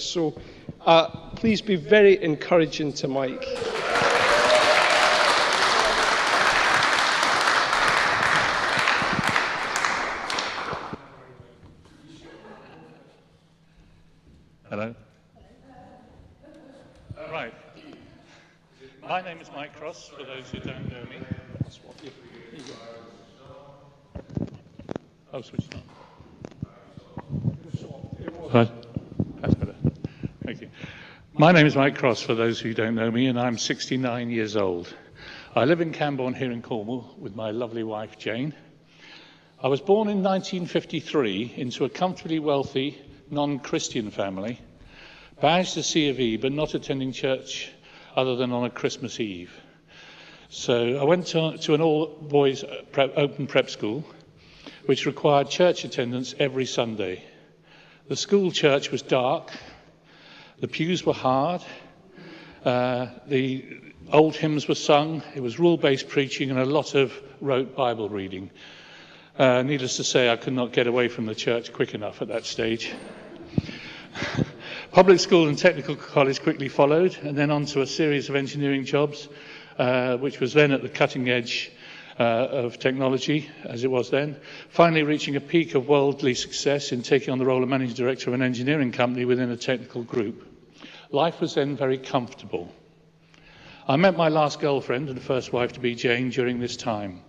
So please be very encouraging to Mike. Hello. Right. My name is Mike Crosse, for those who don't know me. Oh, switched on. Right. That's better. Thank you. My name is Mike Crosse, for those who don't know me, and I'm 69 years old. I live in Camborne here in Cornwall with my lovely wife, Jane. I was born in 1953 into a comfortably wealthy, non-Christian family, badged to C of E, but not attending church other than on a Christmas Eve. So I went to an all-boys open prep school, which required church attendance every Sunday. The school church was dark, the pews were hard, the old hymns were sung, it was rule-based preaching and a lot of rote Bible reading. Needless to say, I could not get away from the church quick enough at that stage. Public school and technical college quickly followed, and then on to a series of engineering jobs, which was then at the cutting edge of technology, as it was then, finally reaching a peak of worldly success in taking on the role of managing director of an engineering company within a technical group. Life was then very comfortable. I met my last girlfriend and first wife to be Jane during this time.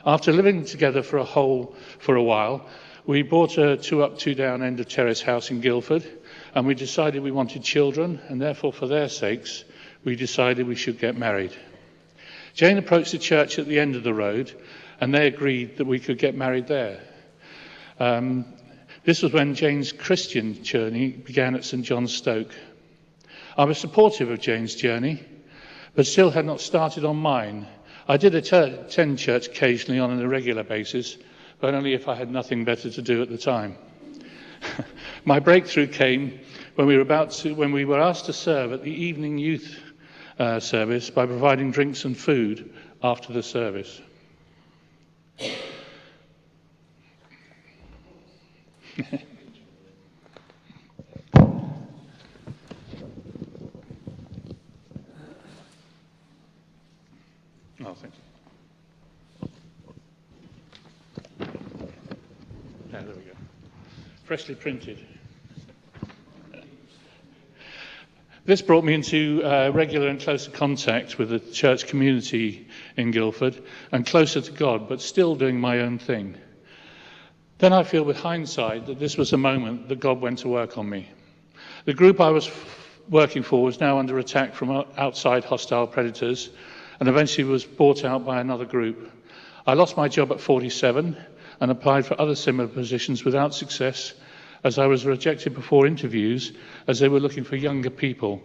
After living together for a while, we bought a 2-up, 2-down end of terrace house in Guildford, and we decided we wanted children, and therefore for their sakes, we decided we should get married. Jane approached the church at the end of the road, and they agreed that we could get married there. This was when Jane's Christian journey began at St John's Stoke. I was supportive of Jane's journey, but still had not started on mine. I did attend church occasionally on an irregular basis, but only if I had nothing better to do at the time. My breakthrough came when we were asked to serve at the evening youth service by providing drinks and food after the service. Oh, thank you. There we go. Freshly printed. This brought me into regular and closer contact with the church community in Guildford and closer to God, but still doing my own thing. Then I feel with hindsight that this was a moment that God went to work on me. The group I was working for was now under attack from outside hostile predators and eventually was bought out by another group. I lost my job at 47 and applied for other similar positions without success, as I was rejected before interviews, as they were looking for younger people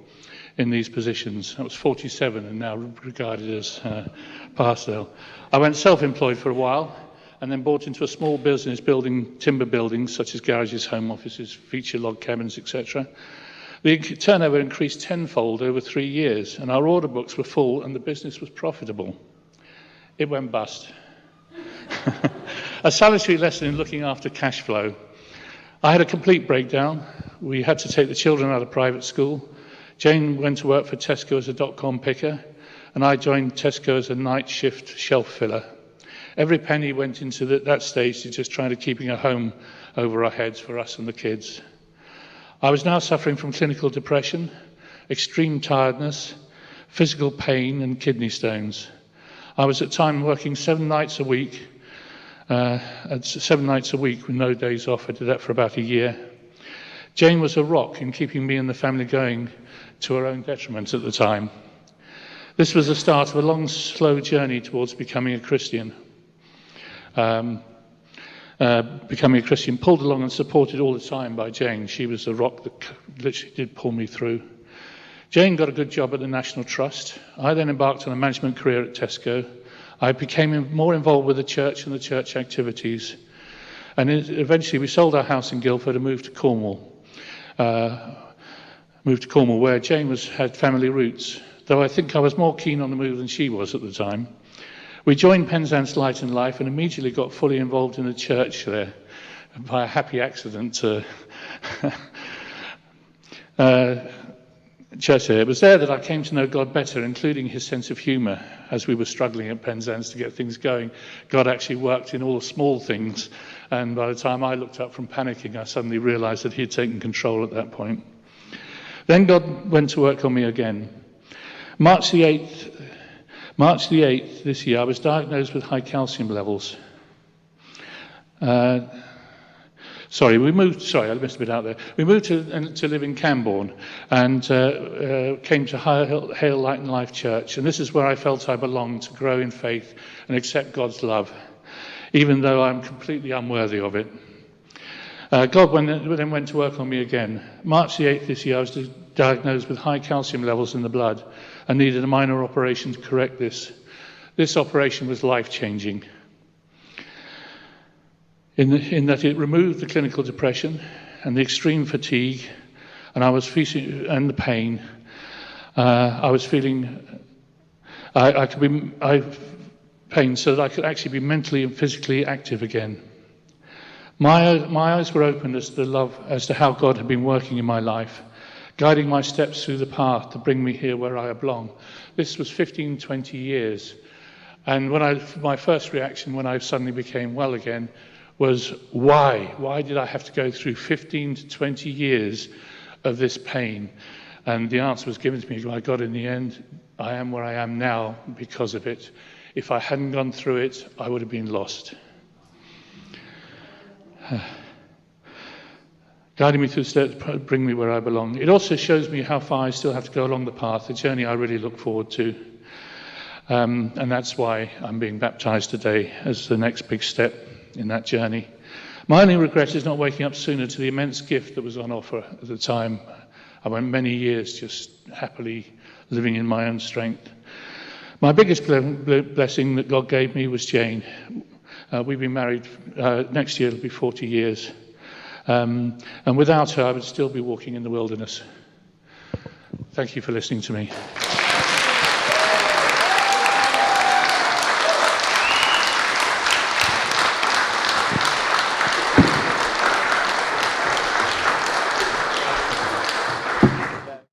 in these positions. I was 47 and now regarded as pastoral. I went self-employed for a while and then bought into a small business building timber buildings such as garages, home offices, feature log cabins, etc. The turnover increased tenfold over 3 years, and our order books were full and the business was profitable. It went bust. A salutary lesson in looking after cash flow. I had a complete breakdown. We had to take the children out of private school. Jane went to work for Tesco as a dot-com picker, and I joined Tesco as a night shift shelf filler. Every penny went into that stage to just trying to keeping a home over our heads for us and the kids. I was now suffering from clinical depression, extreme tiredness, physical pain, and kidney stones. I was at times working 7 nights a week, with no days off. I did that for about a year. Jane was a rock in keeping me and the family going, to her own detriment at the time. This was the start of a long, slow journey towards becoming a Christian. Pulled along and supported all the time by Jane. She was the rock that literally did pull me through. Jane got a good job at the National Trust. I then embarked on a management career at Tesco. I became more involved with the church and the church activities. And eventually we sold our house in Guildford and moved to Cornwall. Where Jane had family roots, though I think I was more keen on the move than she was at the time. We joined Penzance Light and Life and immediately got fully involved in the church there by a happy accident. church here. It was there that I came to know God better, including his sense of humour. As we were struggling at Penzance to get things going, God actually worked in all the small things, and by the time I looked up from panicking, I suddenly realised that he had taken control at that point. Then God went to work on me again. March the 8th this year, I was diagnosed with high calcium levels. I missed a bit out there. We moved to live in Cambourne and came to Hale Light and Life Church. And this is where I felt I belonged, to grow in faith and accept God's love, even though I'm completely unworthy of it. God then went to work on me again. March the 8th this year, I was diagnosed with high calcium levels in the blood and needed a minor operation to correct this. This operation was life-changing, in that it removed the clinical depression and the extreme fatigue, and and the pain. I was feeling pain so that I could actually be mentally and physically active again. My eyes were opened as to how God had been working in my life, guiding my steps through the path to bring me here where I belong. This was 15, 20 years. And my first reaction when I suddenly became well again was, why? Why did I have to go through 15 to 20 years of this pain? And the answer was given to me by God in the end. I am where I am now because of it. If I hadn't gone through it, I would have been lost. Guiding me through the steps to bring me where I belong. It also shows me how far I still have to go along the path, a journey I really look forward to. And that's why I'm being baptized today as the next big step in that journey. My only regret is not waking up sooner to the immense gift that was on offer at the time. I went many years just happily living in my own strength. My biggest blessing that God gave me was Jane. We've been married, next year it'll be 40 years. And without her, I would still be walking in the wilderness. Thank you for listening to me.